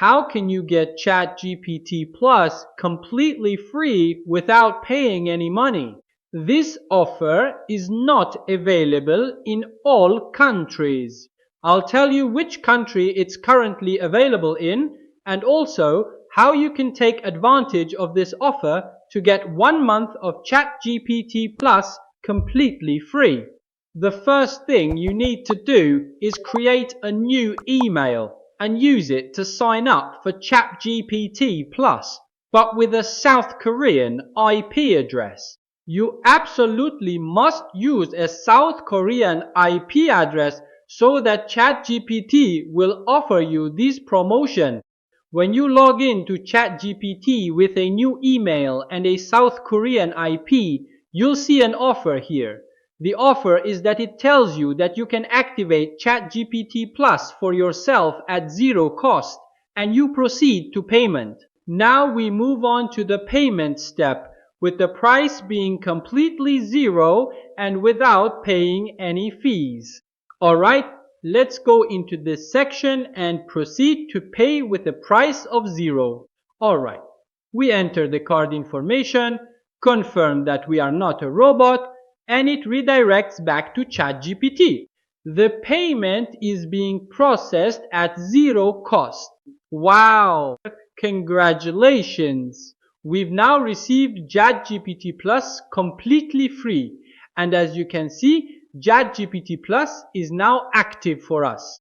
How can you get ChatGPT Plus completely free without paying any money? This offer is not available in all countries. I'll tell you which country it's currently available in and also how you can take advantage of this offer to get 1 month of ChatGPT Plus completely free. The first thing you need to do is create a new email and use it to sign up for ChatGPT Plus, but with a South Korean IP address. You absolutely must use a South Korean IP address so that ChatGPT will offer you this promotion. When you log in to ChatGPT with a new email and a South Korean IP, you'll see an offer here. The offer is that it tells you that you can activate ChatGPT Plus for yourself at zero cost, and you proceed to payment. Now we move on to the payment step, with the price being completely zero and without paying any fees. Alright, let's go into this section and proceed to pay with a price of zero. Alright, we enter the card information, confirm that we are not a robot, and it redirects back to ChatGPT. The payment is being processed at zero cost. Wow! Congratulations! We've now received ChatGPT Plus completely free, and as you can see, ChatGPT Plus is now active for us.